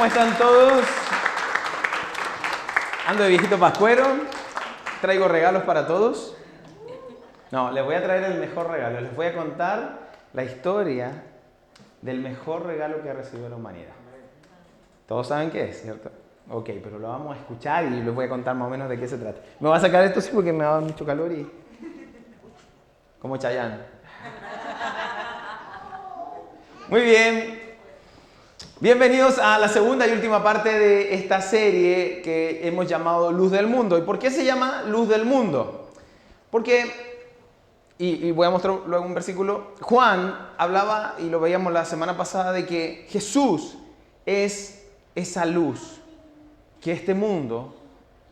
¿Cómo están todos? Ando de viejito pascuero. Traigo regalos para todos. No, les voy a traer el mejor regalo. Les voy a contar la historia del mejor regalo que ha recibido la humanidad. Todos saben qué es, ¿cierto? Ok, pero lo vamos a escuchar y les voy a contar más o menos de qué se trata. Me voy a sacar esto sí porque me va a dar mucho calor y... como Chayanne. Muy bien. Bienvenidos a la segunda y última parte de esta serie que hemos llamado Luz del Mundo. ¿Y por qué se llama Luz del Mundo? Porque, y voy a mostrar luego un versículo, Juan hablaba, y lo veíamos la semana pasada, de que Jesús es esa luz que este mundo,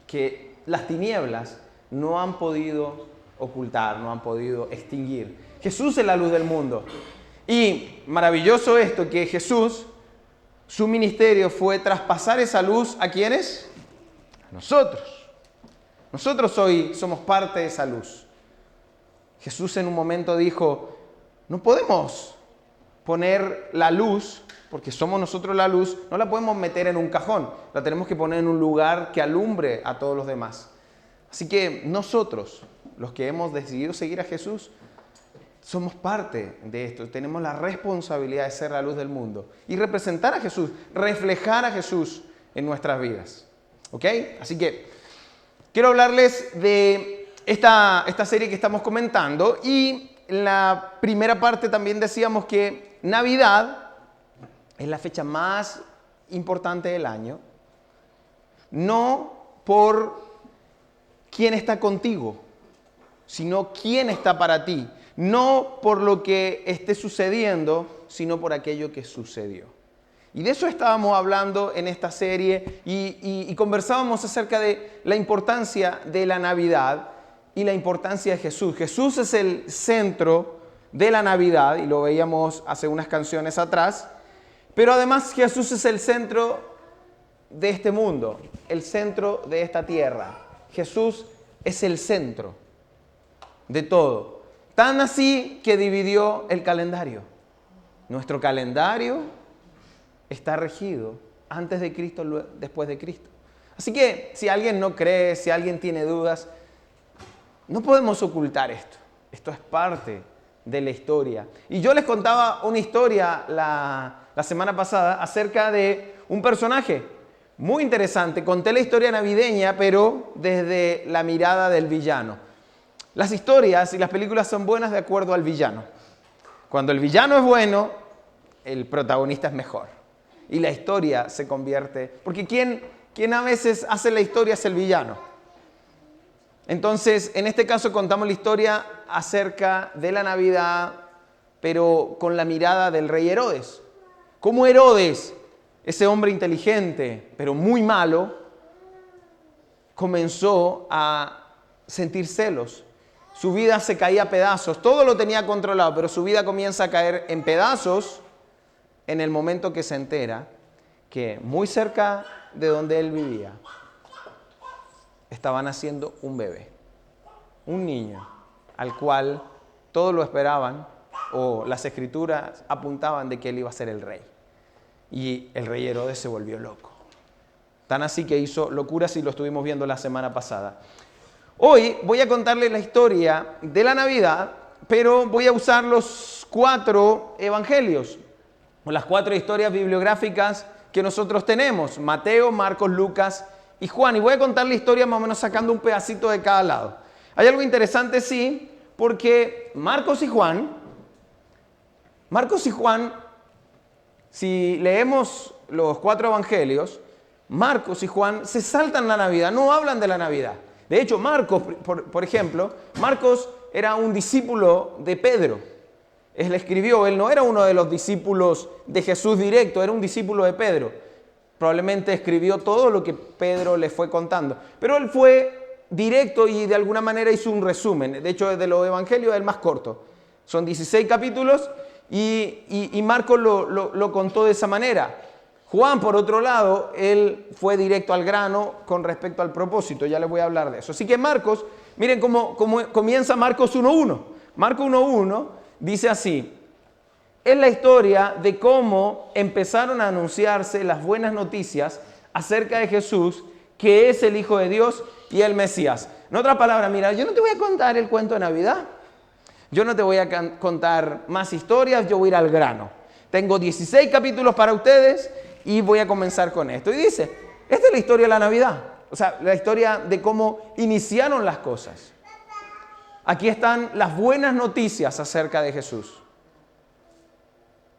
que las tinieblas no han podido ocultar, no han podido extinguir. Jesús es la luz del mundo. Y maravilloso esto, que Jesús... su ministerio fue traspasar esa luz ¿a quiénes? A nosotros. Nosotros hoy somos parte de esa luz. Jesús en un momento dijo, no podemos poner la luz, porque somos nosotros la luz, no la podemos meter en un cajón, la tenemos que poner en un lugar que alumbre a todos los demás. Así que nosotros, los que hemos decidido seguir a Jesús, somos parte de esto, tenemos la responsabilidad de ser la luz del mundo y representar a Jesús, reflejar a Jesús en nuestras vidas. ¿Ok? Así que quiero hablarles de esta serie que estamos comentando, y en la primera parte también decíamos que Navidad es la fecha más importante del año, no por quién está contigo, sino quién está para ti. No por lo que esté sucediendo, sino por aquello que sucedió. Y de eso estábamos hablando en esta serie y conversábamos acerca de la importancia de la Navidad y la importancia de Jesús. Jesús es el centro de la Navidad, y lo veíamos hace unas canciones atrás, pero además Jesús es el centro de este mundo, el centro de esta tierra. Jesús es el centro de todo. Tan así que dividió el calendario. Nuestro calendario está regido antes de Cristo, después de Cristo. Así que si alguien no cree, si alguien tiene dudas, no podemos ocultar esto. Esto es parte de la historia. Y yo les contaba una historia la semana pasada acerca de un personaje muy interesante. Conté la historia navideña, pero desde la mirada del villano. Las historias y las películas son buenas de acuerdo al villano. Cuando el villano es bueno, el protagonista es mejor. Y la historia se convierte... porque quien a veces hace la historia es el villano. Entonces, en este caso contamos la historia acerca de la Navidad, pero con la mirada del rey Herodes. Cómo Herodes, ese hombre inteligente, pero muy malo, comenzó a sentir celos. Su vida se caía a pedazos, todo lo tenía controlado, pero su vida comienza a caer en pedazos en el momento que se entera que muy cerca de donde él vivía estaba naciendo un bebé, un niño, al cual todos lo esperaban, o las escrituras apuntaban de que él iba a ser el rey. Y el rey Herodes se volvió loco. Tan así que hizo locuras, y lo estuvimos viendo la semana pasada. Hoy voy a contarles la historia de la Navidad, pero voy a usar los 4 evangelios, o las 4 historias bibliográficas que nosotros tenemos: Mateo, Marcos, Lucas y Juan. Y voy a contar la historia más o menos sacando un pedacito de cada lado. Hay algo interesante, sí, porque Marcos y Juan, si leemos los 4 evangelios, Marcos y Juan se saltan la Navidad, no hablan de la Navidad. De hecho, Marcos, por ejemplo, Marcos era un discípulo de Pedro. Él escribió, él no era uno de los discípulos de Jesús directo, era un discípulo de Pedro. Probablemente escribió todo lo que Pedro le fue contando. Pero él fue directo y de alguna manera hizo un resumen. De hecho, de los evangelios es el más corto. Son 16 capítulos y Marcos lo contó de esa manera. Juan, por otro lado, él fue directo al grano con respecto al propósito. Ya les voy a hablar de eso. Así que Marcos, miren cómo comienza Marcos 1.1. Marcos 1.1 dice así: es la historia de cómo empezaron a anunciarse las buenas noticias acerca de Jesús, que es el Hijo de Dios y el Mesías. En otras palabras, mira, yo no te voy a contar el cuento de Navidad, yo no te voy a contar más historias, yo voy a ir al grano. Tengo 16 capítulos para ustedes y voy a comenzar con esto. Y dice, esta es la historia de la Navidad, o sea, la historia de cómo iniciaron las cosas. Aquí están las buenas noticias acerca de Jesús,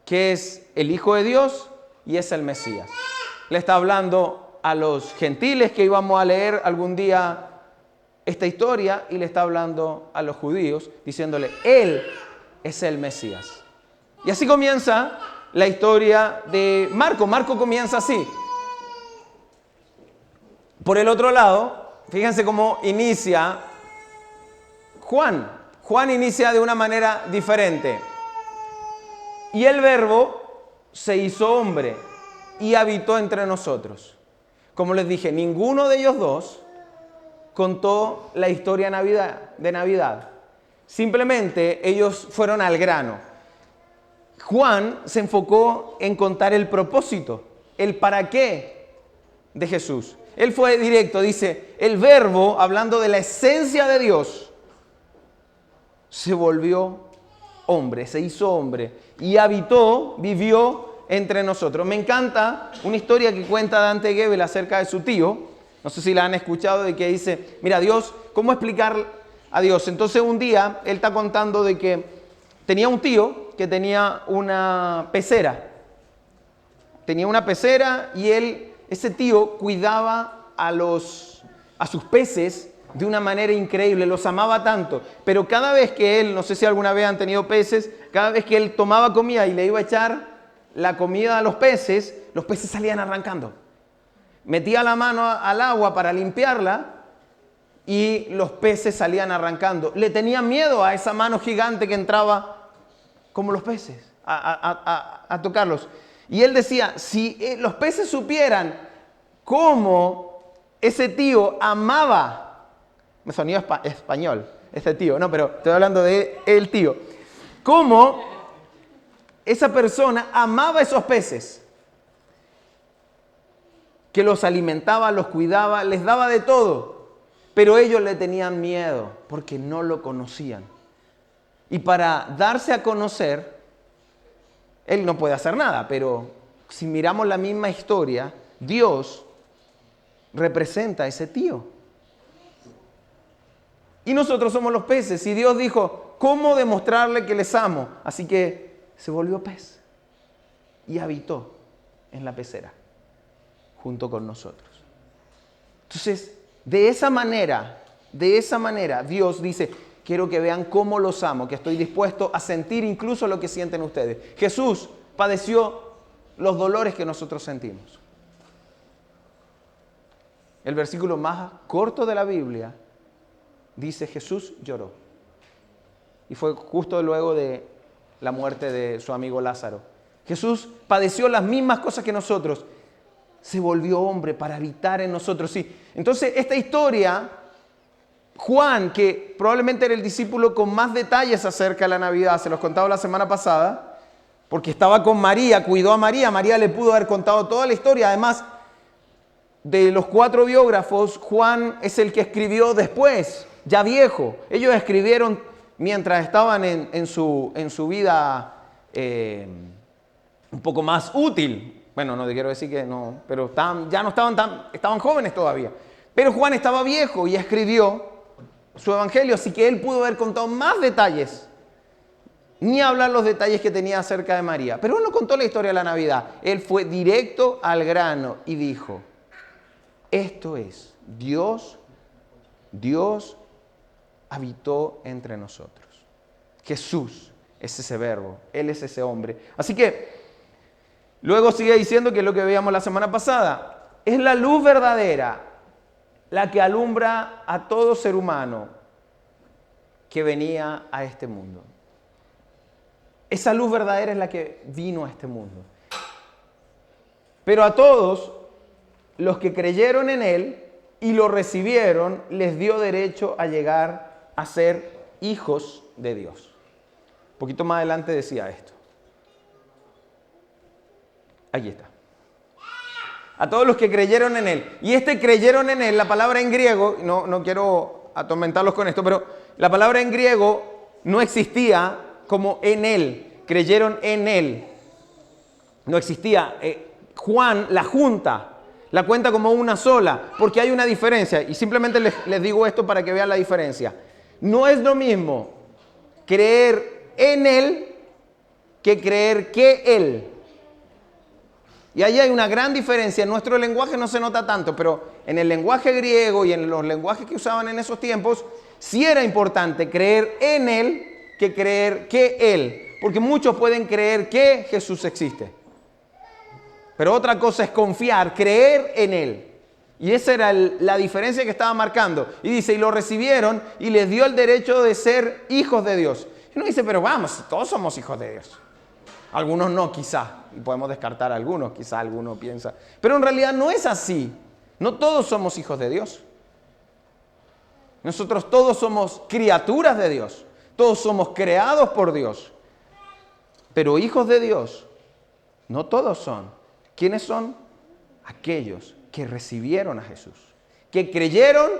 que es el Hijo de Dios y es el Mesías. Le está hablando a los gentiles que íbamos a leer algún día esta historia y le está hablando a los judíos diciéndole, Él es el Mesías. Y así comienza la historia de Marco. Marco comienza así. Por el otro lado, fíjense cómo inicia Juan. Juan inicia de una manera diferente. Y el Verbo se hizo hombre y habitó entre nosotros. Como les dije, ninguno de ellos dos contó la historia de Navidad. Simplemente ellos fueron al grano. Juan se enfocó en contar el propósito, el para qué de Jesús. Él fue directo, dice, el Verbo, hablando de la esencia de Dios, se volvió hombre, se hizo hombre y habitó, vivió entre nosotros. Me encanta una historia que cuenta Dante Gebel acerca de su tío. No sé si la han escuchado, de que dice, mira, Dios, ¿cómo explicar a Dios? Entonces un día él está contando de que tenía un tío que tenía una pecera. Tenía una pecera y ese tío cuidaba a sus peces de una manera increíble, los amaba tanto. Pero cada vez que él, no sé si alguna vez han tenido peces, cada vez que él tomaba comida y le iba a echar la comida a los peces salían arrancando. Metía la mano al agua para limpiarla y los peces salían arrancando. Le tenía miedo a esa mano gigante que entraba como los peces a tocarlos. Y él decía, si los peces supieran cómo ese tío amaba, me sonó español, este tío, no, pero estoy hablando de el tío, cómo esa persona amaba esos peces, que los alimentaba, los cuidaba, les daba de todo, pero ellos le tenían miedo porque no lo conocían. Y para darse a conocer, él no puede hacer nada, pero si miramos la misma historia, Dios representa a ese tío. Y nosotros somos los peces. Y Dios dijo, ¿cómo demostrarle que les amo? Así que se volvió pez y habitó en la pecera junto con nosotros. Entonces, de esa manera, Dios dice, quiero que vean cómo los amo, que estoy dispuesto a sentir incluso lo que sienten ustedes. Jesús padeció los dolores que nosotros sentimos. El versículo más corto de la Biblia dice, Jesús lloró. Y fue justo luego de la muerte de su amigo Lázaro. Jesús padeció las mismas cosas que nosotros. Se volvió hombre para habitar en nosotros. Sí. Entonces, esta historia, Juan, que probablemente era el discípulo con más detalles acerca de la Navidad, se los contaba la semana pasada, porque estaba con María, cuidó a María. María le pudo haber contado toda la historia. Además, de los 4 biógrafos, Juan es el que escribió después, ya viejo. Ellos escribieron mientras estaban en su vida un poco más útil. Bueno, no te quiero decir que no, pero estaban jóvenes todavía. Pero Juan estaba viejo y escribió su evangelio, así que él pudo haber contado más detalles, ni hablar los detalles que tenía acerca de María. Pero él no contó la historia de la Navidad. Él fue directo al grano y dijo, esto es, Dios habitó entre nosotros. Jesús es ese verbo, Él es ese hombre. Así que, luego sigue diciendo que es lo que veíamos la semana pasada. Es la luz verdadera la que alumbra a todo ser humano que venía a este mundo. Esa luz verdadera es la que vino a este mundo. Pero a todos los que creyeron en Él y lo recibieron, les dio derecho a llegar a ser hijos de Dios. Un poquito más adelante decía esto. Aquí está. A todos los que creyeron en Él. Y creyeron en Él, la palabra en griego, no quiero atormentarlos con esto, pero la palabra en griego no existía como en Él. Creyeron en Él. No existía. Juan la junta, la cuenta como una sola, porque hay una diferencia. Y simplemente les digo esto para que vean la diferencia. No es lo mismo creer en Él que creer que Él. Y ahí hay una gran diferencia. En nuestro lenguaje no se nota tanto, pero en el lenguaje griego y en los lenguajes que usaban en esos tiempos, sí era importante creer en Él que creer que Él. Porque muchos pueden creer que Jesús existe. Pero otra cosa es confiar, creer en Él. Y esa era la diferencia que estaba marcando. Y dice, y lo recibieron y les dio el derecho de ser hijos de Dios. Y uno dice, pero vamos, todos somos hijos de Dios. Algunos no, quizá. Y podemos descartar a algunos, quizá alguno piensa. Pero en realidad no es así. No todos somos hijos de Dios. Nosotros todos somos criaturas de Dios. Todos somos creados por Dios. Pero hijos de Dios, no todos son. ¿Quiénes son? Aquellos que recibieron a Jesús. ¿Que creyeron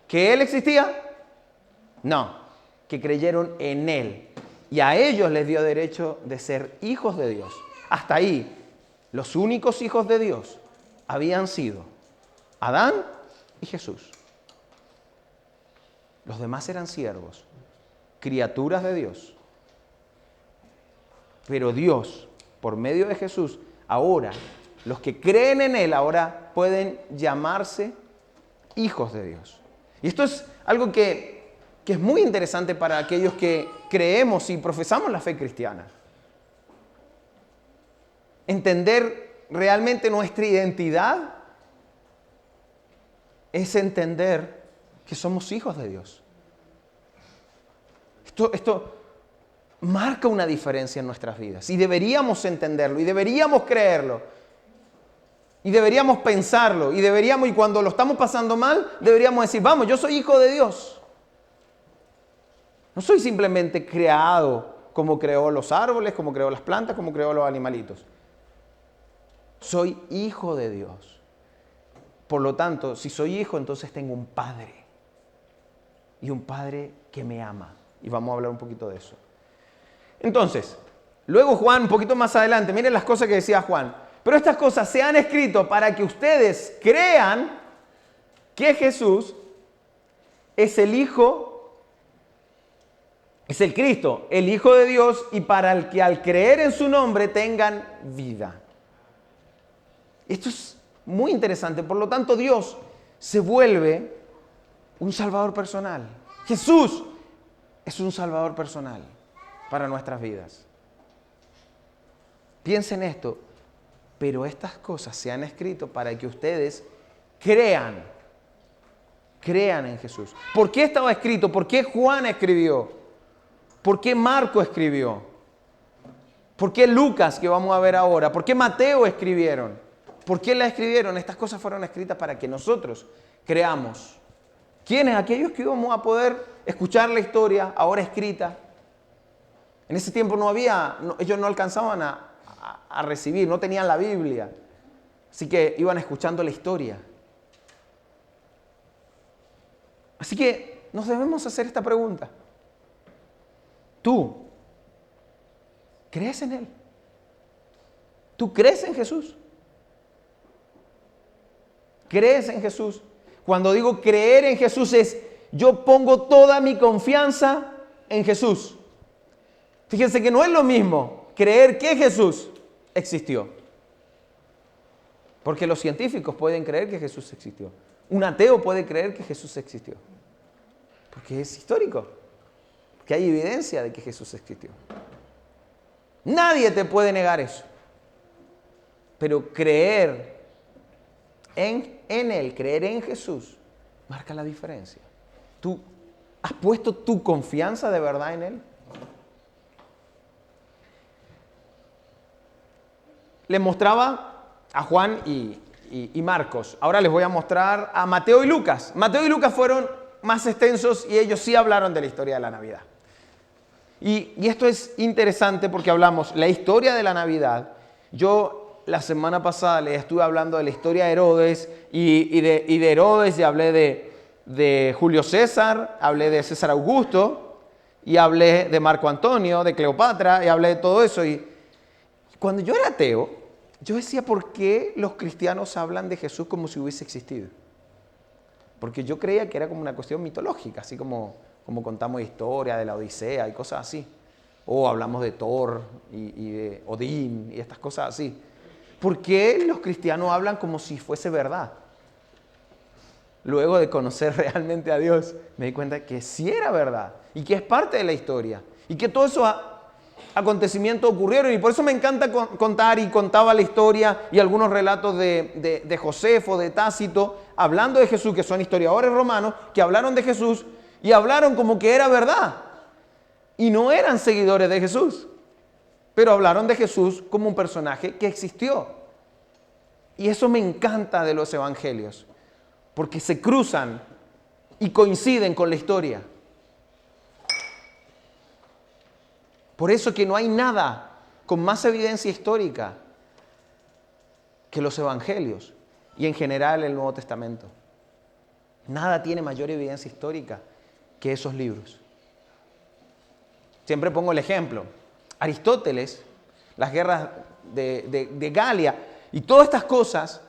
que Él existía? No, que creyeron en Él. Y a ellos les dio derecho de ser hijos de Dios. Hasta ahí, los únicos hijos de Dios habían sido Adán y Jesús. Los demás eran siervos, criaturas de Dios. Pero Dios, por medio de Jesús, ahora, los que creen en Él, ahora pueden llamarse hijos de Dios. Y esto es algo que es muy interesante para aquellos que creemos y profesamos la fe cristiana. Entender realmente nuestra identidad es entender que somos hijos de Dios. Esto marca una diferencia en nuestras vidas y deberíamos entenderlo y deberíamos creerlo y deberíamos pensarlo y cuando lo estamos pasando mal, deberíamos decir, vamos, yo soy hijo de Dios. No soy simplemente creado como creó los árboles, como creó las plantas, como creó los animalitos. Soy hijo de Dios. Por lo tanto, si soy hijo, entonces tengo un padre. Y un padre que me ama. Y vamos a hablar un poquito de eso. Entonces, luego Juan, un poquito más adelante, miren las cosas que decía Juan. Pero estas cosas se han escrito para que ustedes crean que Jesús es el Hijo, es el Cristo, el Hijo de Dios, y para el que al creer en su nombre tengan vida. Esto es muy interesante. Por lo tanto, Dios se vuelve un Salvador personal. Jesús es un Salvador personal para nuestras vidas. Piensen esto, pero estas cosas se han escrito para que ustedes crean en Jesús. ¿Por qué estaba escrito? ¿Por qué Juan escribió? ¿Por qué Marco escribió? ¿Por qué Lucas, que vamos a ver ahora? ¿Por qué Mateo escribieron? ¿Por qué la escribieron? Estas cosas fueron escritas para que nosotros creamos. ¿Quiénes? Aquellos que íbamos a poder escuchar la historia ahora escrita. En ese tiempo ellos no alcanzaban a recibir, no tenían la Biblia. Así que iban escuchando la historia. Así que nos debemos hacer esta pregunta. ¿Tú crees en Él? ¿Tú crees en Jesús? ¿Crees en Jesús? Cuando digo creer en Jesús es, yo pongo toda mi confianza en Jesús. Fíjense que no es lo mismo creer que Jesús existió. Porque los científicos pueden creer que Jesús existió. Un ateo puede creer que Jesús existió. Porque es histórico. Que hay evidencia de que Jesús existió. Nadie te puede negar eso. Pero creer en Él, creer en Jesús, marca la diferencia. ¿Tú has puesto tu confianza de verdad en Él? Les mostraba a Juan y Marcos. Ahora les voy a mostrar a Mateo y Lucas. Mateo y Lucas fueron más extensos y ellos sí hablaron de la historia de la Navidad. Y esto es interesante porque hablamos la historia de la Navidad, Yo la semana pasada les estuve hablando de la historia de Herodes y de Herodes, y hablé de Julio César, hablé de César Augusto y hablé de Marco Antonio, de Cleopatra, y hablé de todo eso. Y cuando yo era ateo, yo decía, ¿por qué los cristianos hablan de Jesús como si hubiese existido? Porque yo creía que era como una cuestión mitológica, así como contamos historia de la Odisea y cosas así. O hablamos de Thor y de Odín y estas cosas así. ¿Por qué los cristianos hablan como si fuese verdad? Luego de conocer realmente a Dios, me di cuenta que sí era verdad y que es parte de la historia y que todos esos acontecimientos ocurrieron, y por eso me encanta contar, y contaba la historia y algunos relatos de Josefo, de Tácito, hablando de Jesús, que son historiadores romanos, que hablaron de Jesús y hablaron como que era verdad. Y no eran seguidores de Jesús, pero hablaron de Jesús como un personaje que existió. Y eso me encanta de los evangelios, porque se cruzan y coinciden con la historia. Por eso que no hay nada con más evidencia histórica que los evangelios y en general el Nuevo Testamento. Nada tiene mayor evidencia histórica que esos libros. Siempre pongo el ejemplo. Aristóteles, las guerras de Galia y todas estas cosas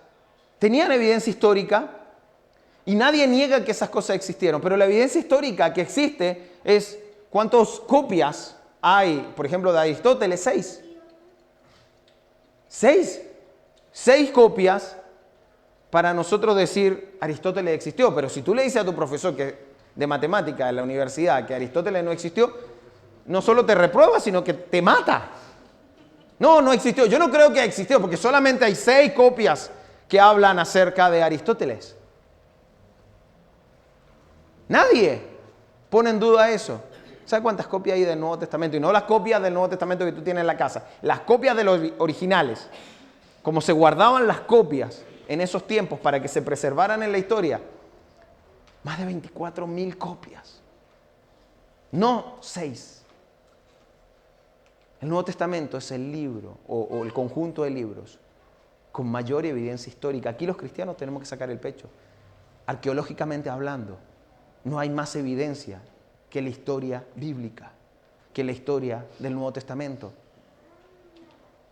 tenían evidencia histórica y nadie niega que esas cosas existieron. Pero la evidencia histórica que existe es cuántas copias hay, por ejemplo, de Aristóteles. 6. 6 copias para nosotros decir Aristóteles existió. Pero si tú le dices a tu profesor de matemática de la universidad que Aristóteles no existió, no solo te reprueba, sino que te mata. No existió. Yo no creo que existió, porque solamente hay 6 copias que hablan acerca de Aristóteles. Nadie pone en duda eso. ¿Sabes cuántas copias hay del Nuevo Testamento? Y no las copias del Nuevo Testamento que tú tienes en la casa. Las copias de los originales. Como se guardaban las copias en esos tiempos para que se preservaran en la historia. Más de 24,000 copias. No 6. El Nuevo Testamento es el libro o el conjunto de libros con mayor evidencia histórica. Aquí los cristianos tenemos que sacar el pecho. Arqueológicamente hablando, no hay más evidencia que la historia bíblica, que la historia del Nuevo Testamento.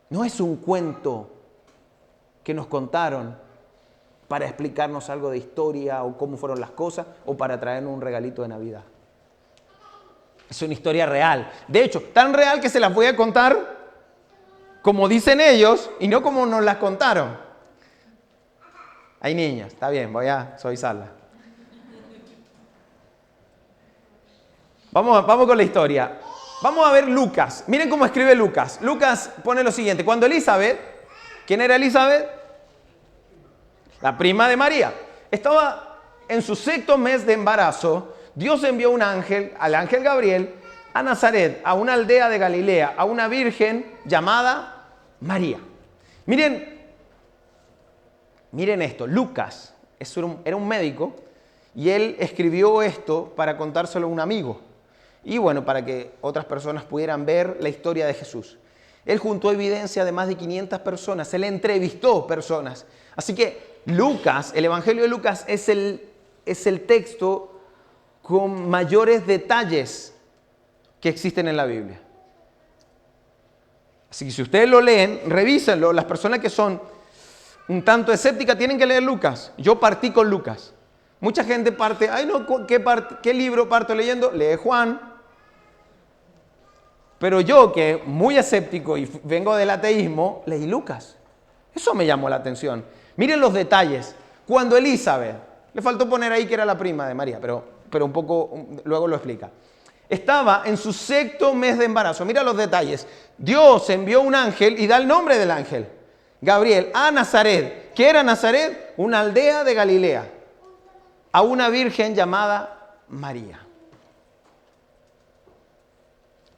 No es un cuento que nos contaron para explicarnos algo de historia o cómo fueron las cosas o para traernos un regalito de Navidad. Es una historia real. De hecho, tan real que se las voy a contar como dicen ellos y no como nos las contaron. Hay niños, está bien, voy a suavizarla. Vamos con la historia. Vamos a ver Lucas. Miren cómo escribe Lucas. Lucas pone lo siguiente. Cuando Elizabeth, ¿quién era Elizabeth? La prima de María. Estaba en su 6º mes de embarazo. Dios envió un ángel, al ángel Gabriel, a Nazaret, a una aldea de Galilea, a una virgen llamada María. Miren esto. Lucas era un médico y él escribió esto para contárselo a un amigo. Y bueno, para que otras personas pudieran ver la historia de Jesús. Él juntó evidencia de más de 500 personas. Él entrevistó personas. Así que Lucas, el Evangelio de Lucas es el texto con mayores detalles que existen en la Biblia. Así que si ustedes lo leen, revísenlo. Las personas que son un tanto escépticas tienen que leer Lucas. Yo partí con Lucas. Mucha gente parte, ¿qué libro parto leyendo? Lee Juan. Pero yo, que muy escéptico y vengo del ateísmo, leí Lucas. Eso me llamó la atención. Miren los detalles. Cuando Elizabeth, le faltó poner ahí que era la prima de María, pero un poco, luego lo explica. Estaba en su 6º mes de embarazo. Mira los detalles. Dios envió un ángel y da el nombre del ángel. Gabriel, a Nazaret. ¿Qué era Nazaret? Una aldea de Galilea. A una virgen llamada María.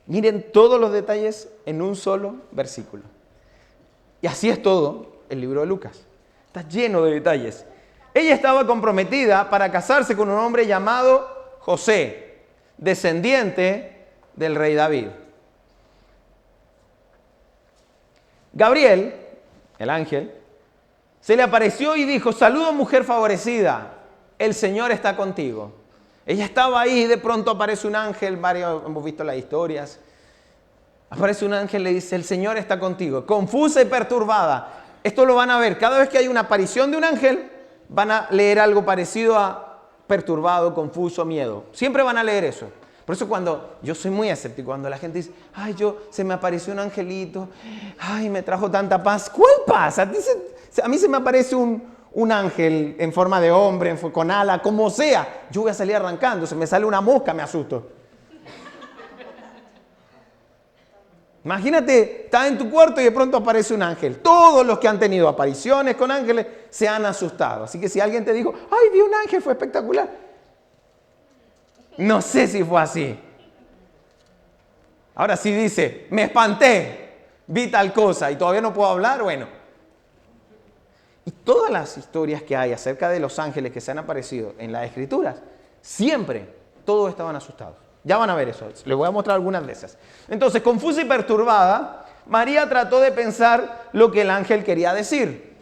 Miren todos los detalles en un solo versículo. Y así es todo el libro de Lucas. Está lleno de detalles. Ella estaba comprometida para casarse con un hombre llamado José, descendiente del rey David. Gabriel, el ángel, se le apareció y dijo: saludo, mujer favorecida, el Señor está contigo. Ella estaba ahí y de pronto aparece un ángel, varios hemos visto las historias. Aparece un ángel y le dice: el Señor está contigo. Confusa y perturbada. Esto lo van a ver. Cada vez que hay una aparición de un ángel, van a leer algo parecido a perturbado, confuso, miedo. Siempre van a leer eso. Por eso cuando yo soy muy escéptico, cuando la gente dice: ay, se me apareció un angelito, ay, me trajo tanta paz. ¿Cuál paz? A mí se me aparece un ángel en forma de hombre, con ala, como sea. Yo voy a salir arrancando. Se me sale una mosca, me asusto. Imagínate, estás en tu cuarto y de pronto aparece un ángel. Todos los que han tenido apariciones con ángeles se han asustado. Así que si alguien te dijo: ay, vi un ángel, fue espectacular. No sé si fue así. Ahora si dice: me espanté, vi tal cosa y todavía no puedo hablar, bueno. Y todas las historias que hay acerca de los ángeles que se han aparecido en las Escrituras, siempre todos estaban asustados. Ya van a ver eso, les voy a mostrar algunas de esas. Entonces, confusa y perturbada, María trató de pensar lo que el ángel quería decir.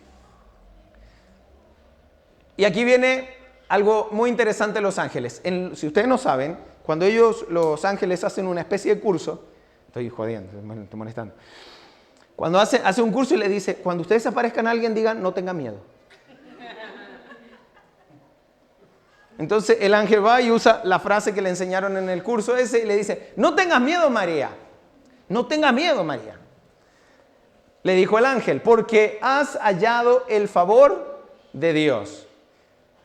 Y aquí viene algo muy interesante de los ángeles. Si ustedes no saben, cuando los ángeles, hacen una especie de curso, estoy jodiendo, estoy molestando. Cuando hace un curso y le dice: cuando ustedes aparezcan a alguien, digan: no tengan miedo. Entonces el ángel va y usa la frase que le enseñaron en el curso ese y le dice: no tengas miedo, María. No tengas miedo, María. Le dijo el ángel: porque has hallado el favor de Dios.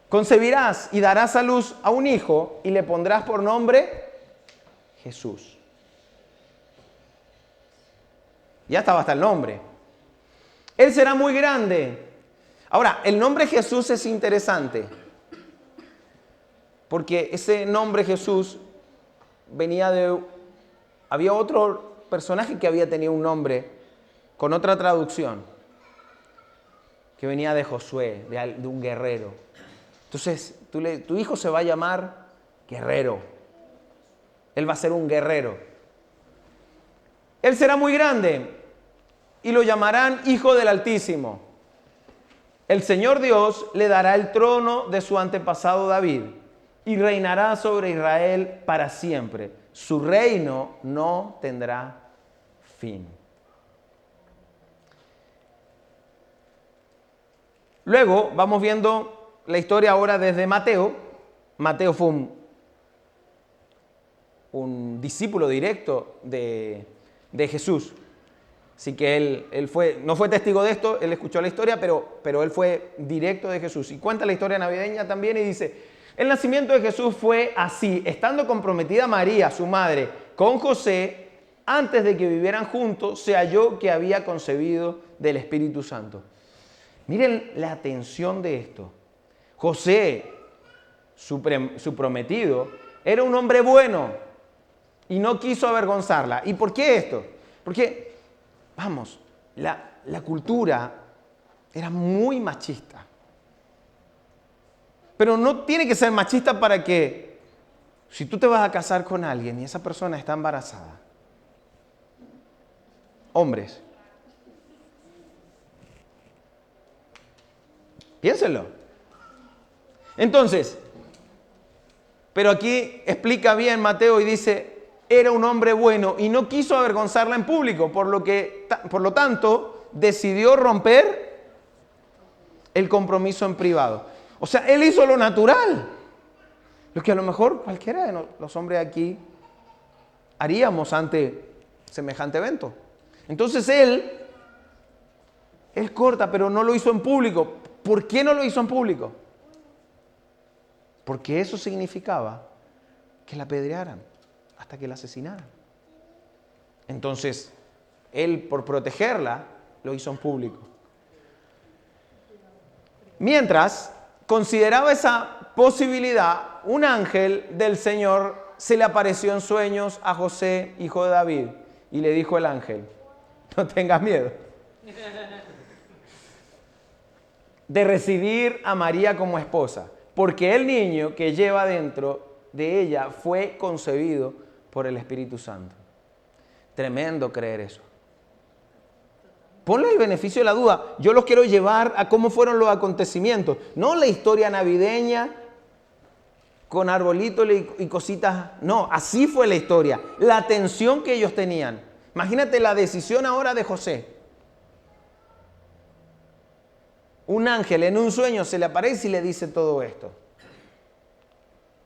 Concebirás y darás a luz a un hijo y le pondrás por nombre Jesús. Ya estaba hasta el nombre. Él será muy grande. Ahora, el nombre Jesús es interesante, porque ese nombre Jesús había otro personaje que había tenido un nombre con otra traducción, que venía de Josué, de un guerrero. Entonces, tu hijo se va a llamar guerrero. Él va a ser un guerrero. Él será muy grande y lo llamarán Hijo del Altísimo. El Señor Dios le dará el trono de su antepasado David y reinará sobre Israel para siempre. Su reino no tendrá fin. Luego vamos viendo la historia ahora desde Mateo. Mateo fue un discípulo directo de Jesús. Así que él no fue testigo de esto, él escuchó la historia, pero él fue directo de Jesús. Y cuenta la historia navideña también y dice: el nacimiento de Jesús fue así: estando comprometida María, su madre, con José, antes de que vivieran juntos, se halló que había concebido del Espíritu Santo. Miren la atención de esto. José, su prometido, era un hombre bueno y no quiso avergonzarla. ¿Y por qué esto? Porque, vamos, la cultura era muy machista. Pero no tiene que ser machista para que, si tú te vas a casar con alguien y esa persona está embarazada, hombres, piénsenlo. Entonces, pero aquí explica bien Mateo y dice: era un hombre bueno y no quiso avergonzarla en público, por lo tanto, decidió romper el compromiso en privado. O sea, él hizo lo natural, lo que a lo mejor cualquiera de los hombres aquí haríamos ante semejante evento. Entonces él corta, pero no lo hizo en público. ¿Por qué no lo hizo en público? Porque eso significaba que la apedrearan hasta que la asesinaran. Entonces, él, por protegerla, lo hizo en público. Mientras consideraba esa posibilidad, un ángel del Señor se le apareció en sueños a José, hijo de David, y le dijo el ángel: no tengas miedo de recibir a María como esposa, porque el niño que lleva dentro de ella fue concebido por el Espíritu Santo. Tremendo creer eso. Ponle el beneficio de la duda. Yo los quiero llevar a cómo fueron los acontecimientos. No la historia navideña con arbolitos y cositas. No, así fue la historia. La tensión que ellos tenían. Imagínate la decisión ahora de José. Un ángel en un sueño se le aparece y le dice todo esto.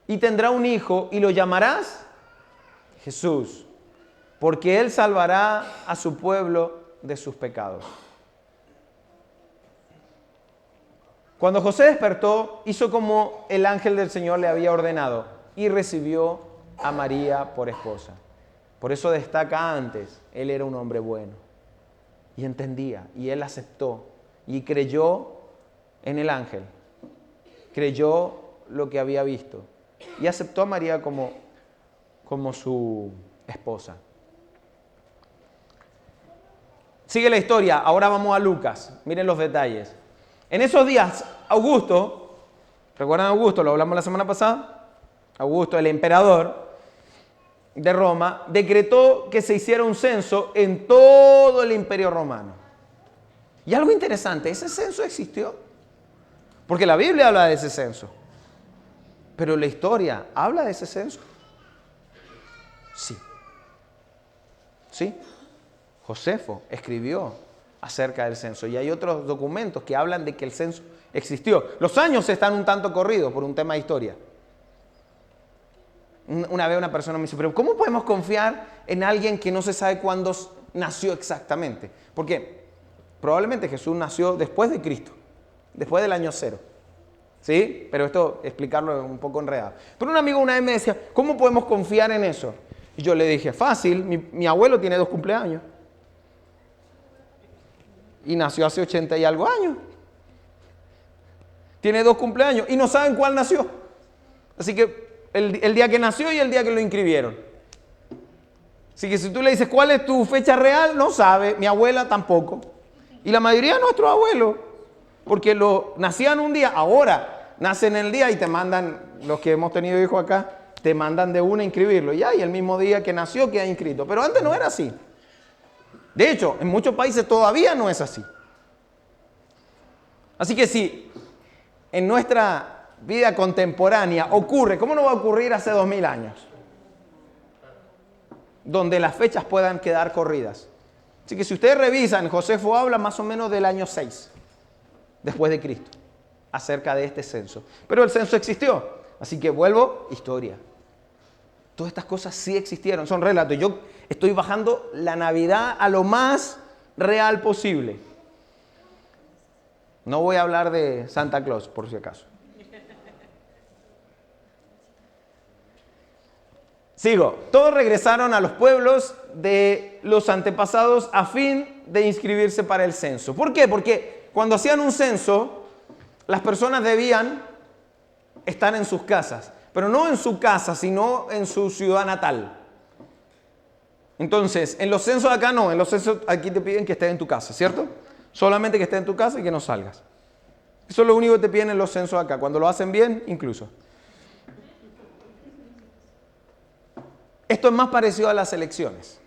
Y tendrá un hijo y lo llamarás Jesús, porque él salvará a su pueblo de sus pecados. Cuando José despertó, hizo como el ángel del Señor le había ordenado y recibió a María por esposa. Por eso destaca antes, él era un hombre bueno y entendía, y él aceptó y creyó en el ángel, creyó lo que había visto y aceptó a María como su esposa. Sigue la historia, ahora vamos a Lucas, miren los detalles. En esos días, Augusto, ¿recuerdan a Augusto? Lo hablamos la semana pasada. Augusto, el emperador de Roma, decretó que se hiciera un censo en todo el imperio romano. Y algo interesante, ese censo existió, porque la Biblia habla de ese censo. Pero la historia habla de ese censo. Sí. Sí. Josefo escribió acerca del censo y hay otros documentos que hablan de que el censo existió. Los años están un tanto corridos por un tema de historia. Una vez una persona me dice, pero ¿cómo podemos confiar en alguien que no se sabe cuándo nació exactamente? Porque probablemente Jesús nació después de Cristo, después del año 0. ¿Sí? Pero esto, explicarlo es un poco enredado. Pero un amigo una vez me decía, ¿cómo podemos confiar en eso? Y yo le dije, fácil, mi abuelo tiene 2 cumpleaños. Y nació hace 80 y algo años. Tiene 2 cumpleaños y no saben cuál nació. Así que el día que nació y el día que lo inscribieron. Así que si tú le dices cuál es tu fecha real, no sabe. Mi abuela tampoco. Y la mayoría de nuestros abuelos, porque nacían un día, ahora nacen el día y te mandan, los que hemos tenido hijos acá, te mandan de una a inscribirlo. Y el mismo día que nació queda inscrito. Pero antes no era así. De hecho, en muchos países todavía no es así. Así que si en nuestra vida contemporánea ocurre, ¿cómo no va a ocurrir hace 2000 años? Donde las fechas puedan quedar corridas. Así que si ustedes revisan, Josefo habla más o menos del año 6, después de Cristo, acerca de este censo. Pero el censo existió. Así que vuelvo, historia. Todas estas cosas sí existieron, son relatos. Yo estoy bajando la Navidad a lo más real posible. No voy a hablar de Santa Claus, por si acaso. Sigo. Todos regresaron a los pueblos de los antepasados a fin de inscribirse para el censo. ¿Por qué? Porque cuando hacían un censo, las personas debían estar en sus casas. Pero no en su casa, sino en su ciudad natal. Entonces, en los censos acá no, en los censos aquí te piden que estés en tu casa, ¿cierto? Solamente que estés en tu casa y que no salgas. Eso es lo único que te piden en los censos acá, cuando lo hacen bien, incluso. Esto es más parecido a las elecciones.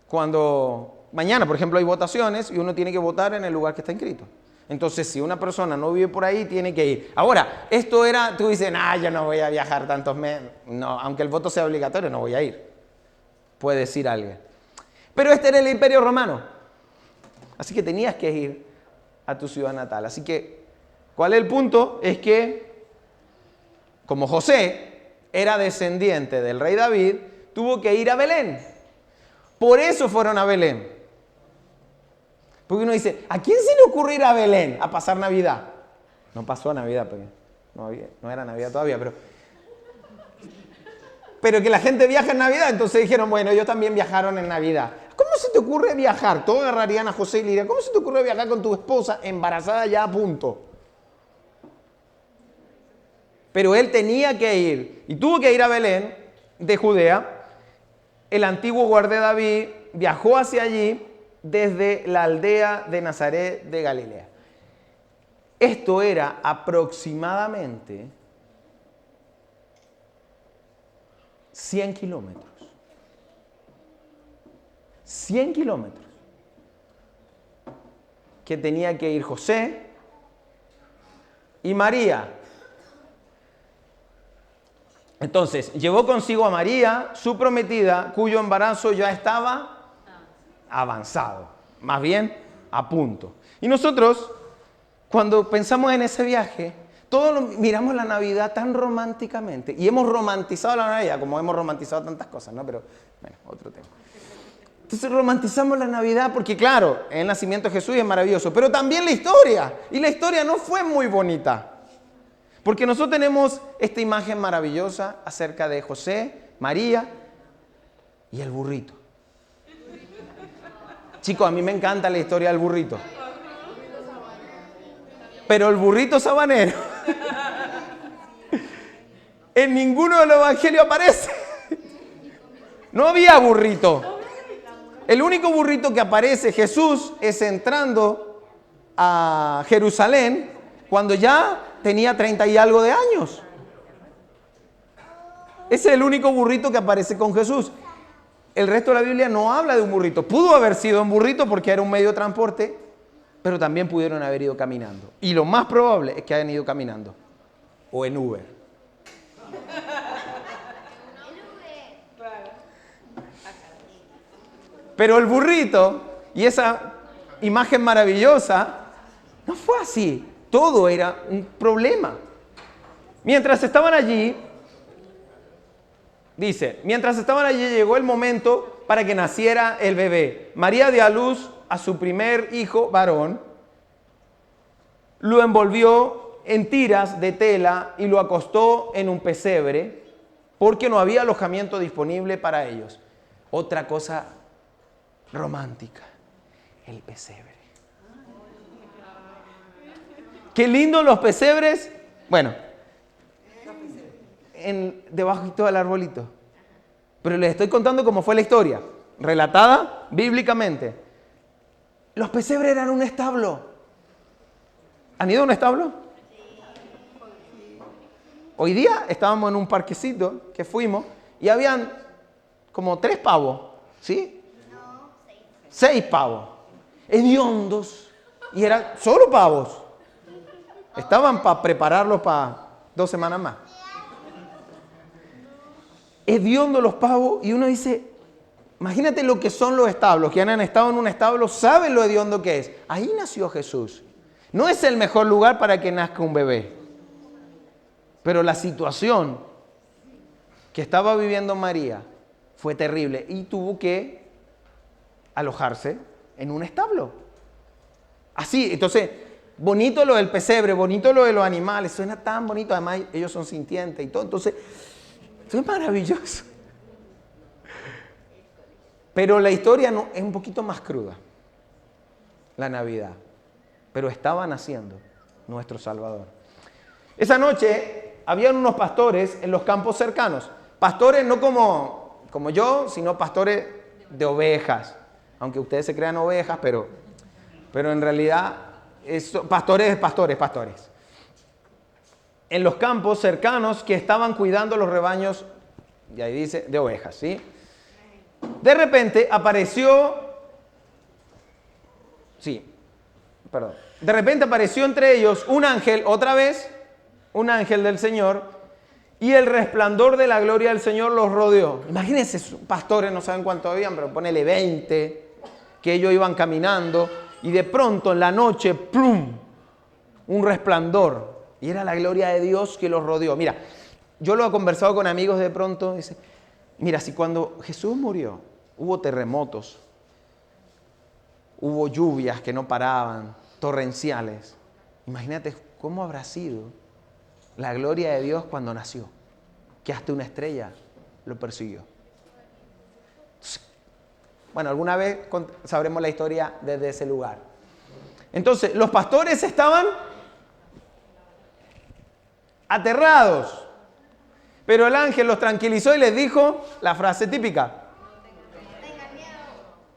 Cuando mañana, por ejemplo, hay votaciones y uno tiene que votar en el lugar que está inscrito. Entonces, si una persona no vive por ahí, tiene que ir. Ahora, esto era, tú dices, yo no voy a viajar tantos meses. No, aunque el voto sea obligatorio, no voy a ir. Puede decir alguien. Pero este era el Imperio Romano. Así que tenías que ir a tu ciudad natal. Así que, ¿cuál es el punto? Es que, como José era descendiente del rey David, tuvo que ir a Belén. Por eso fueron a Belén. Porque uno dice, ¿a quién se le ocurre ir a Belén a pasar Navidad? No pasó Navidad, porque no era Navidad todavía, pero que la gente viaja en Navidad, entonces dijeron, bueno, ellos también viajaron en Navidad. ¿Cómo se te ocurre viajar? Todos agarrarían a José y le dirían, ¿cómo se te ocurre viajar con tu esposa embarazada ya a punto? Pero él tenía que ir, y tuvo que ir a Belén de Judea. El antiguo guarda de David viajó hacia allí desde la aldea de Nazaret de Galilea. Esto era aproximadamente 100 kilómetros. 100 kilómetros. que tenía que ir José y María. Entonces, llevó consigo a María, su prometida, cuyo embarazo ya estaba avanzado, más bien a punto. Y nosotros, cuando pensamos en ese viaje, todos miramos la Navidad tan románticamente y hemos romantizado la Navidad, como hemos romantizado tantas cosas, ¿no? Pero, bueno, otro tema. Entonces romantizamos la Navidad porque, claro, el nacimiento de Jesús es maravilloso, pero también la historia. Y la historia no fue muy bonita. Porque nosotros tenemos esta imagen maravillosa acerca de José, María y el burrito. Chicos, a mí me encanta la historia del burrito. Pero el burrito sabanero en ninguno de los evangelios aparece. No había burrito. El único burrito que aparece Jesús es entrando a Jerusalén cuando ya tenía 30 y algo de años. Ese es el único burrito que aparece con Jesús. El resto de la Biblia no habla de un burrito. Pudo haber sido un burrito porque era un medio de transporte, pero también pudieron haber ido caminando. Y lo más probable es que hayan ido caminando. O en Uber. Pero el burrito y esa imagen maravillosa no fue así. Todo era un problema. Mientras estaban allí, dice, mientras estaban allí llegó el momento para que naciera el bebé. María dio a luz a su primer hijo varón, lo envolvió en tiras de tela y lo acostó en un pesebre porque no había alojamiento disponible para ellos. Otra cosa romántica, el pesebre. Qué lindo los pesebres. Bueno, debajo del arbolito. Pero les estoy contando cómo fue la historia, relatada bíblicamente. Los pesebres eran un establo. ¿Han ido a un establo? Hoy día estábamos en un parquecito que fuimos y habían como 3 pavos, ¿sí? 6 pavos. Hediondos. Y eran solo pavos. Estaban para prepararlos para 2 semanas más. Hediondo los pavos y uno dice, imagínate lo que son los establos, que han estado en un establo, saben lo hediondo que es. Ahí nació Jesús. No es el mejor lugar para que nazca un bebé. Pero la situación que estaba viviendo María fue terrible y tuvo que alojarse en un establo. Así, entonces, bonito lo del pesebre, bonito lo de los animales, suena tan bonito, además ellos son sintientes y todo, entonces, esto es maravilloso. Pero la historia no, es un poquito más cruda, la Navidad, pero estaba naciendo nuestro Salvador. Esa noche habían unos pastores en los campos cercanos, pastores no como yo, sino pastores de ovejas, aunque ustedes se crean ovejas, pero en realidad pastores. En los campos cercanos que estaban cuidando los rebaños, y ahí dice, de ovejas, ¿sí? De repente apareció entre ellos un ángel, otra vez, un ángel del Señor, y el resplandor de la gloria del Señor los rodeó. Imagínense, pastores, no saben cuánto habían, pero ponele 20, que ellos iban caminando, y de pronto en la noche, ¡plum!, un resplandor. Y era la gloria de Dios que los rodeó. Mira, yo lo he conversado con amigos de pronto. Dice, mira, si cuando Jesús murió hubo terremotos, hubo lluvias que no paraban, torrenciales. Imagínate cómo habrá sido la gloria de Dios cuando nació, que hasta una estrella lo persiguió. Bueno, alguna vez sabremos la historia desde ese lugar. Entonces, los pastores estaban aterrados, pero el ángel los tranquilizó y les dijo la frase típica: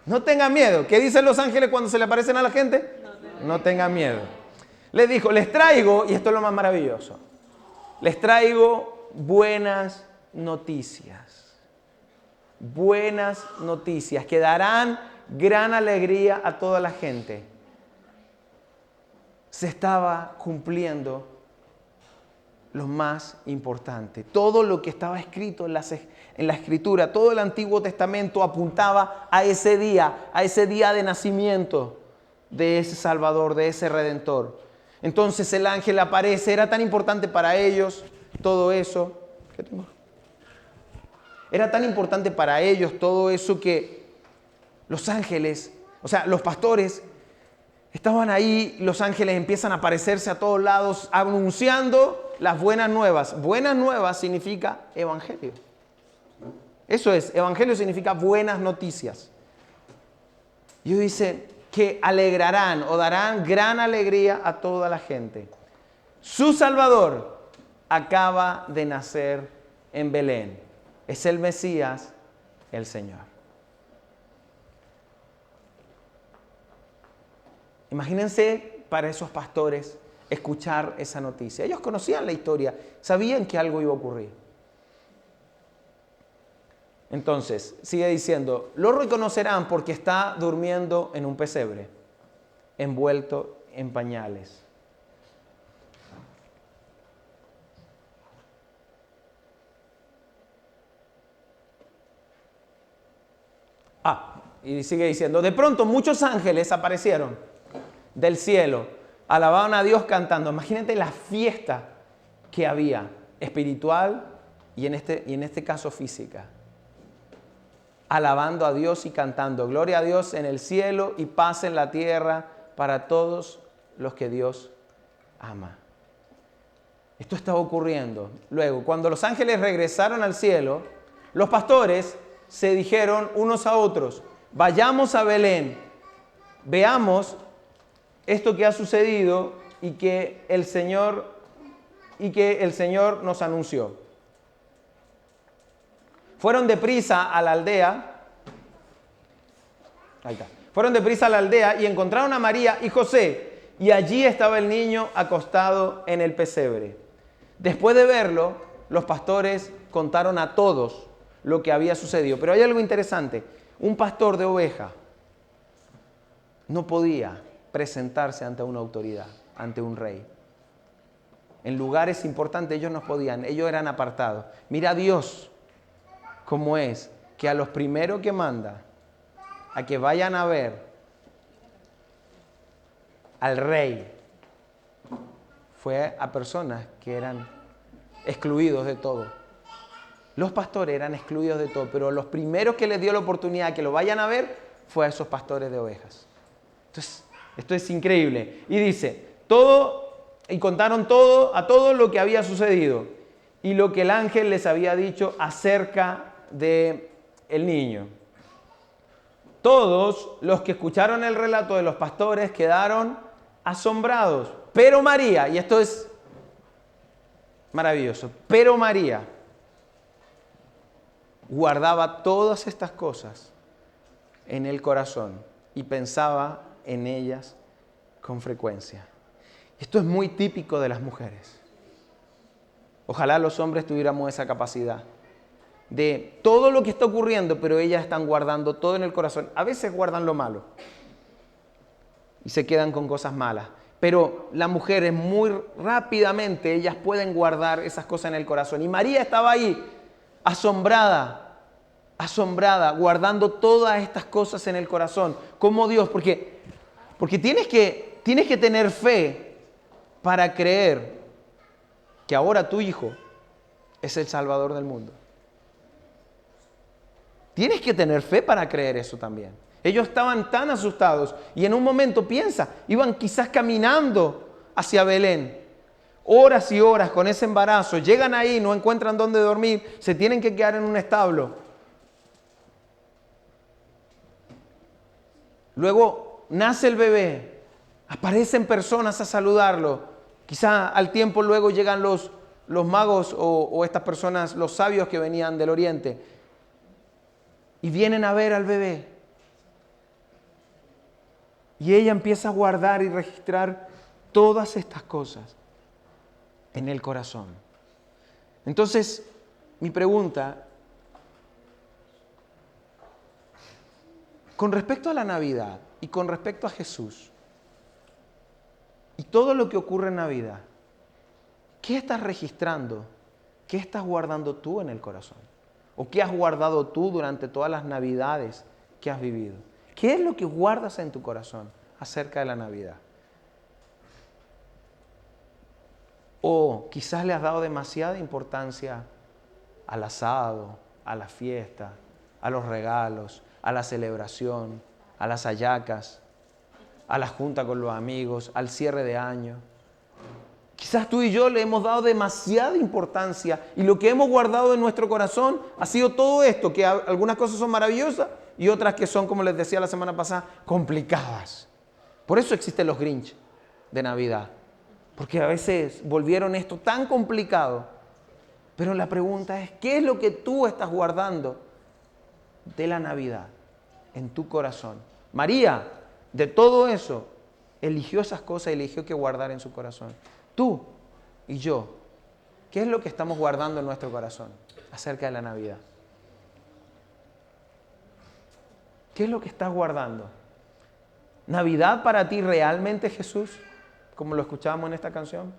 no tengan miedo. ¿Qué dicen los ángeles cuando se le aparecen a la gente? No tengan miedo. Les dijo, les traigo, y esto es lo más maravilloso, les traigo buenas noticias. Buenas noticias que darán gran alegría a toda la gente. se estaba cumpliendo lo más importante. Todo lo que estaba escrito en la Escritura, todo el Antiguo Testamento apuntaba a ese día de nacimiento de ese Salvador, de ese Redentor. Entonces el ángel aparece, era tan importante para ellos todo eso. ¿Qué tengo? Era tan importante para ellos todo eso que los ángeles, o sea, los pastores estaban ahí, los ángeles empiezan a aparecerse a todos lados anunciando las buenas nuevas. Buenas nuevas significa evangelio. Eso es, evangelio significa buenas noticias. Y ellos dicen que alegrarán o darán gran alegría a toda la gente. Su Salvador acaba de nacer en Belén. Es el Mesías, el Señor. Imagínense para esos pastores escuchar esa noticia. Ellos conocían la historia, sabían que algo iba a ocurrir. Entonces, sigue diciendo, lo reconocerán porque está durmiendo en un pesebre, envuelto en pañales. Y sigue diciendo, de pronto muchos ángeles aparecieron del cielo, alababan a Dios cantando. Imagínate la fiesta que había, espiritual y en este caso física. Alabando a Dios y cantando, gloria a Dios en el cielo y paz en la tierra para todos los que Dios ama. Esto estaba ocurriendo. Luego, cuando los ángeles regresaron al cielo, los pastores se dijeron unos a otros, vayamos a Belén, veamos esto que ha sucedido y que el Señor nos anunció. Fueron deprisa a la aldea. Ahí está. Fueron deprisa a la aldea y encontraron a María y José, y allí estaba el niño acostado en el pesebre. Después de verlo, los pastores contaron a todos lo que había sucedido. Pero hay algo interesante. Un pastor de oveja no podía presentarse ante una autoridad, ante un rey. En lugares importantes ellos no podían, ellos eran apartados. Mira Dios cómo es, que a los primeros que manda, a que vayan a ver al rey, fue a personas que eran excluidos de todo. Los pastores eran excluidos de todo, pero los primeros que les dio la oportunidad de que lo vayan a ver fue a esos pastores de ovejas. Entonces, esto es increíble. Y dice, contaron todo a todo lo que había sucedido y lo que el ángel les había dicho acerca del niño. Todos los que escucharon el relato de los pastores quedaron asombrados. Pero María, y esto es maravilloso, pero María guardaba todas estas cosas en el corazón y pensaba en ellas con frecuencia. Esto es muy típico de las mujeres. Ojalá los hombres tuviéramos esa capacidad de todo lo que está ocurriendo, pero ellas están guardando todo en el corazón. A veces guardan lo malo y se quedan con cosas malas. Pero las mujeres muy rápidamente, ellas pueden guardar esas cosas en el corazón. Y María estaba ahí, asombrada, guardando todas estas cosas en el corazón. ¿Cómo Dios? Porque tienes que tener fe para creer que ahora tu hijo es el Salvador del mundo. Tienes que tener fe para creer eso también. Ellos estaban tan asustados y en un momento, piensa, iban quizás caminando hacia Belén, horas y horas con ese embarazo, llegan ahí, no encuentran dónde dormir, se tienen que quedar en un establo. Luego nace el bebé, aparecen personas a saludarlo, quizá al tiempo luego llegan los magos o estas personas, los sabios que venían del oriente y vienen a ver al bebé. Y ella empieza a guardar y registrar todas estas cosas en el corazón. Entonces, mi pregunta, con respecto a la Navidad y con respecto a Jesús, Y todo lo que ocurre en Navidad, ¿qué estás registrando? ¿Qué estás guardando tú en el corazón? ¿O qué has guardado tú durante todas las Navidades que has vivido? ¿Qué es lo que guardas en tu corazón acerca de la Navidad? O quizás le has dado demasiada importancia al asado, a la fiesta, a los regalos, a la celebración, a las hallacas, a la junta con los amigos, al cierre de año. Quizás tú y yo le hemos dado demasiada importancia y lo que hemos guardado en nuestro corazón ha sido todo esto, que algunas cosas son maravillosas y otras que son, como les decía la semana pasada, complicadas. Por eso existen los Grinch de Navidad, porque a veces volvieron esto tan complicado. Pero la pregunta es, ¿qué es lo que tú estás guardando de la Navidad en tu corazón? María, de todo eso, eligió esas cosas y eligió que guardar en su corazón. Tú y yo, ¿qué es lo que estamos guardando en nuestro corazón acerca de la Navidad? ¿Qué es lo que estás guardando? ¿Navidad para ti realmente es Jesús? Como lo escuchábamos en esta canción.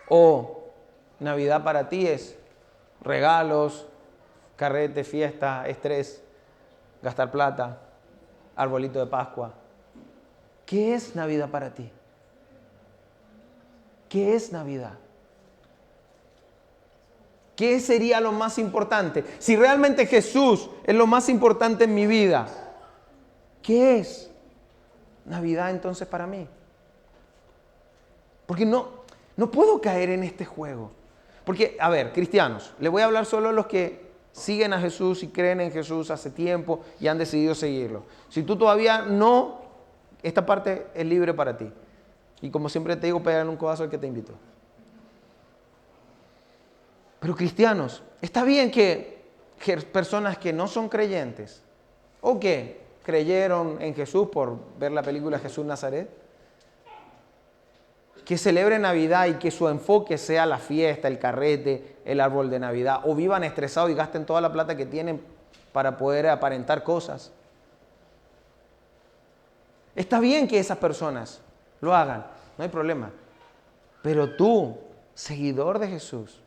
¿O Navidad para ti es regalos, carrete, fiesta, estrés, gastar plata, arbolito de Pascua? ¿Qué es Navidad para ti? ¿Qué es Navidad? ¿Qué sería lo más importante? Si realmente Jesús es lo más importante en mi vida, ¿qué es Navidad entonces para mí? Porque no puedo caer en este juego. Porque, a ver, cristianos, les voy a hablar solo a los que siguen a Jesús y creen en Jesús hace tiempo y han decidido seguirlo. Si tú todavía no, esta parte es libre para ti. Y como siempre te digo, pegan un codazo al que te invitó. Pero cristianos, está bien que personas que no son creyentes o que creyeron en Jesús por ver la película Jesús Nazaret, que celebren Navidad y que su enfoque sea la fiesta, el carrete, el árbol de Navidad, o vivan estresados y gasten toda la plata que tienen para poder aparentar cosas. Está bien que esas personas lo hagan, no hay problema. Pero tú, seguidor de Jesús,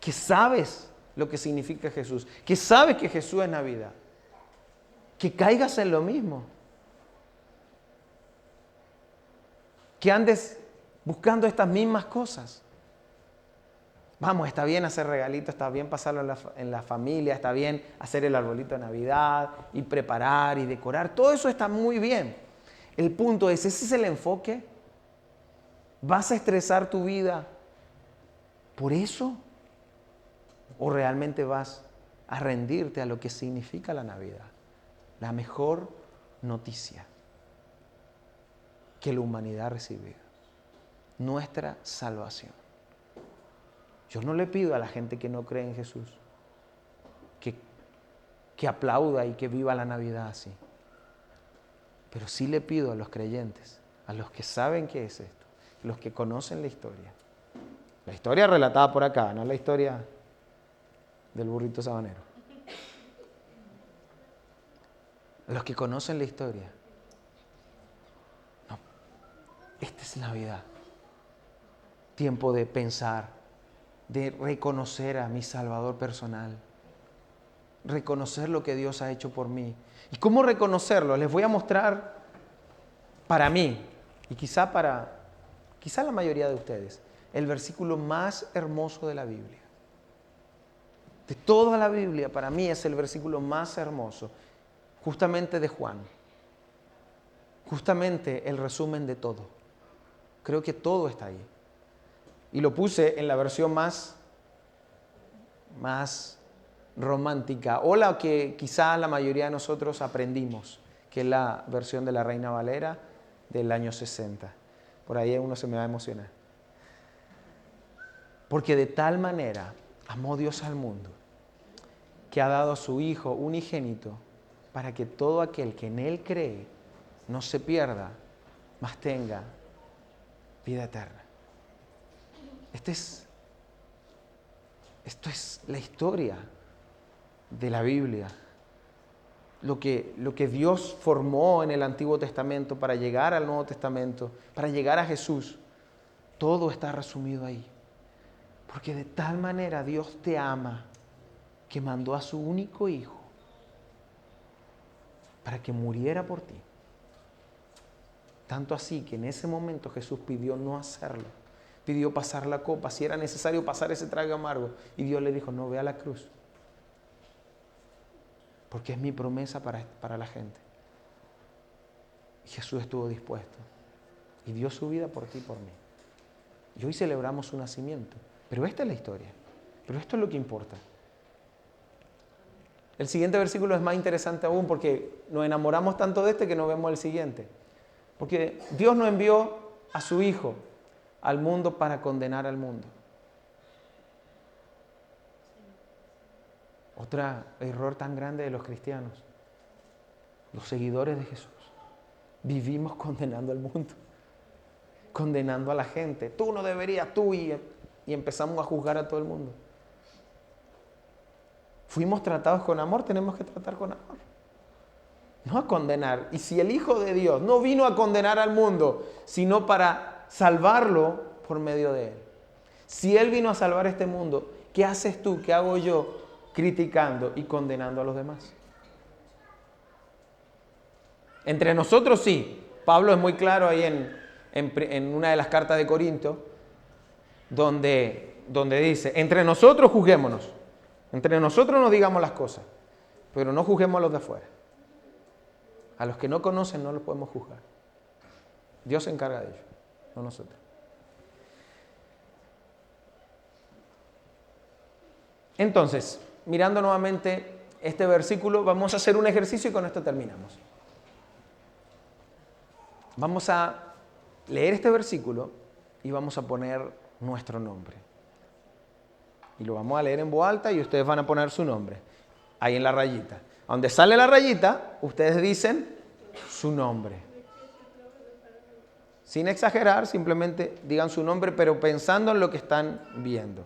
que sabes lo que significa Jesús, que sabes que Jesús es Navidad, que caigas en lo mismo. Que andes buscando estas mismas cosas. Vamos, está bien hacer regalitos, está bien pasarlo en la familia, está bien hacer el arbolito de Navidad y preparar y decorar. Todo eso está muy bien. El punto es, ¿ese es el enfoque? ¿Vas a estresar tu vida por eso? ¿O realmente vas a rendirte a lo que significa la Navidad? La mejor noticia que la humanidad ha recibido. Nuestra salvación. Yo no le pido a la gente que no cree en Jesús que aplauda y que viva la Navidad así. Pero sí le pido a los creyentes, a los que saben qué es esto, los que conocen la historia. La historia relatada por acá, no la historia del burrito sabanero. Los que conocen la historia. Esta es Navidad. Tiempo de pensar, de reconocer a mi Salvador personal. Reconocer lo que Dios ha hecho por mí. ¿Y cómo reconocerlo? Les voy a mostrar para mí, y quizá la mayoría de ustedes, el versículo más hermoso de la Biblia. De toda la Biblia, para mí es el versículo más hermoso, justamente de Juan. Justamente el resumen de todo. Creo que todo está ahí. Y lo puse en la versión más romántica, o la que quizá la mayoría de nosotros aprendimos, que es la versión de la Reina Valera del año 60. Por ahí uno se me va a emocionar. Porque de tal manera amó Dios al mundo, que ha dado a su Hijo unigénito, para que todo aquel que en Él cree no se pierda, mas tenga vida eterna. Esto es la historia de la Biblia. lo que Dios formó en el Antiguo Testamento para llegar al Nuevo Testamento, para llegar a Jesús, todo está resumido ahí. Porque de tal manera Dios te ama que mandó a su único Hijo para que muriera por ti. Tanto así que en ese momento Jesús pidió no hacerlo. Pidió pasar la copa, si era necesario pasar ese trago amargo. Y Dios le dijo, no, ve a la cruz. Porque es mi promesa para la gente. Y Jesús estuvo dispuesto. Y dio su vida por ti y por mí. Y hoy celebramos su nacimiento. Pero esta es la historia. Pero esto es lo que importa. El siguiente versículo es más interesante aún porque nos enamoramos tanto de este que no vemos el siguiente. Porque Dios no envió a su Hijo al mundo para condenar al mundo. Otro error tan grande de los cristianos, los seguidores de Jesús. Vivimos condenando al mundo, condenando a la gente. Tú no deberías, tú, y empezamos a juzgar a todo el mundo. Fuimos tratados con amor, tenemos que tratar con amor. No a condenar. Y si el Hijo de Dios no vino a condenar al mundo, sino para salvarlo por medio de Él. Si Él vino a salvar este mundo, ¿qué haces tú? ¿Qué hago yo? Criticando y condenando a los demás. Entre nosotros sí. Pablo es muy claro ahí en una de las cartas de Corinto, donde dice, entre nosotros juzguémonos. Entre nosotros nos digamos las cosas, pero no juzguemos a los de afuera. A los que no conocen no los podemos juzgar. Dios se encarga de ellos, no nosotros. Entonces, mirando nuevamente este versículo, vamos a hacer un ejercicio y con esto terminamos. Vamos a leer este versículo y vamos a poner nuestro nombre. Y lo vamos a leer en voz alta y ustedes van a poner su nombre. Ahí en la rayita. Donde sale la rayita, ustedes dicen su nombre. Sin exagerar, simplemente digan su nombre, pero pensando en lo que están viendo.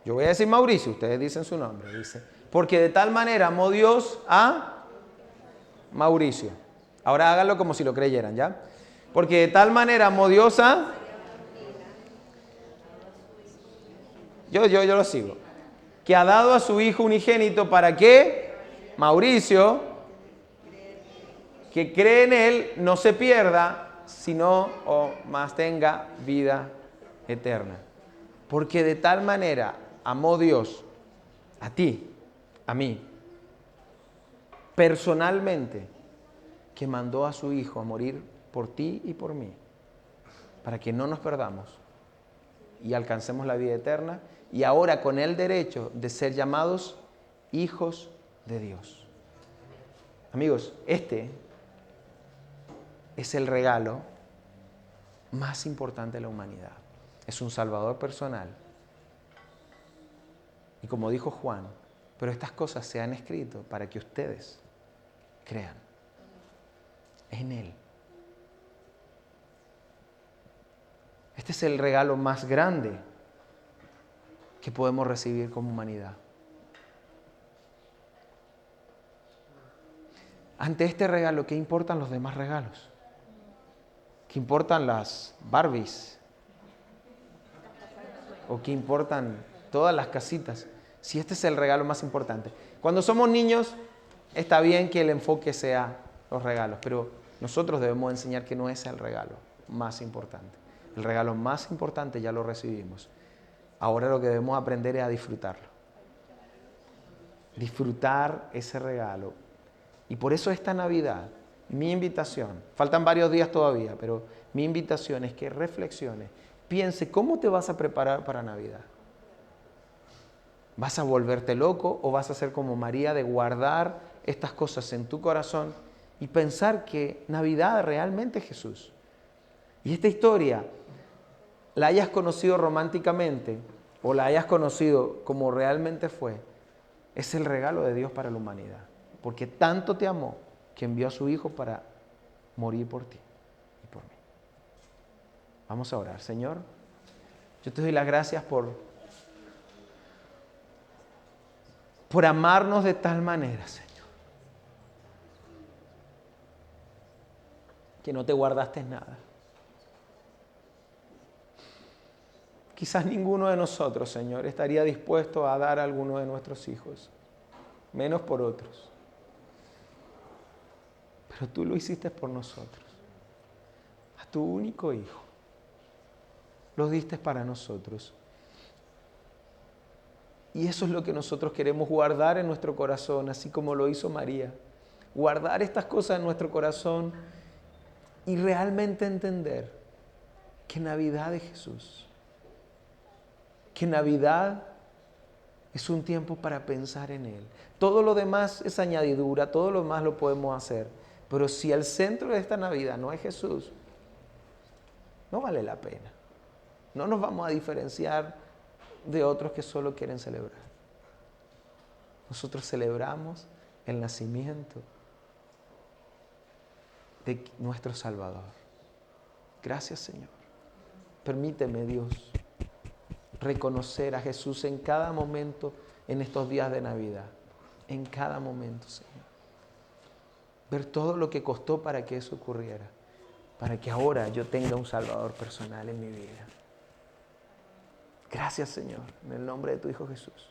Yo voy a decir Mauricio, ustedes dicen su nombre. Dice, porque de tal manera amó Dios a Mauricio. Ahora háganlo como si lo creyeran, ¿ya? Porque de tal manera amó Dios a... Yo lo sigo. Que ha dado a su Hijo unigénito para que Mauricio, que cree en Él, no se pierda, sino o más tenga vida eterna. Porque de tal manera amó Dios a ti, a mí, personalmente, que mandó a su Hijo a morir por ti y por mí, para que no nos perdamos y alcancemos la vida eterna, y ahora con el derecho de ser llamados hijos de Dios. Amigos, este es el regalo más importante de la humanidad. Es un Salvador personal. Y como dijo Juan, pero estas cosas se han escrito para que ustedes crean en Él. Este es el regalo más grande que podemos recibir como humanidad. Ante este regalo, ¿qué importan los demás regalos? ¿Qué importan las Barbies? ¿O qué importan todas las casitas? Si este es el regalo más importante. Cuando somos niños, está bien que el enfoque sea los regalos, pero nosotros debemos enseñar que no es el regalo más importante. El regalo más importante ya lo recibimos. Ahora lo que debemos aprender es a disfrutarlo. Disfrutar ese regalo. Y por eso esta Navidad, mi invitación, faltan varios días todavía, pero mi invitación es que reflexiones, piense cómo te vas a preparar para Navidad. ¿Vas a volverte loco o vas a ser como María de guardar estas cosas en tu corazón y pensar que Navidad realmente es Jesús? Y esta historia la hayas conocido románticamente o la hayas conocido como realmente fue, es el regalo de Dios para la humanidad. Porque tanto te amó que envió a su Hijo para morir por ti y por mí. Vamos a orar. Señor, yo te doy las gracias por amarnos de tal manera, Señor. que no te guardaste nada. Quizás ninguno de nosotros, Señor, estaría dispuesto a dar a alguno de nuestros hijos, menos por otros. Pero tú lo hiciste por nosotros. A tu único hijo. Lo diste para nosotros. Y eso es lo que nosotros queremos guardar en nuestro corazón, así como lo hizo María. Guardar estas cosas en nuestro corazón y realmente entender que Navidad es Jesús. Que Navidad es un tiempo para pensar en Él. Todo lo demás es añadidura, todo lo demás lo podemos hacer. Pero si el centro de esta Navidad no es Jesús, no vale la pena. No nos vamos a diferenciar de otros que solo quieren celebrar. Nosotros celebramos el nacimiento de nuestro Salvador. Gracias, Señor. Permíteme, Dios, reconocer a Jesús en cada momento en estos días de Navidad. En cada momento, Señor. Ver todo lo que costó para que eso ocurriera. Para que ahora yo tenga un Salvador personal en mi vida. Gracias, Señor, en el nombre de tu Hijo Jesús.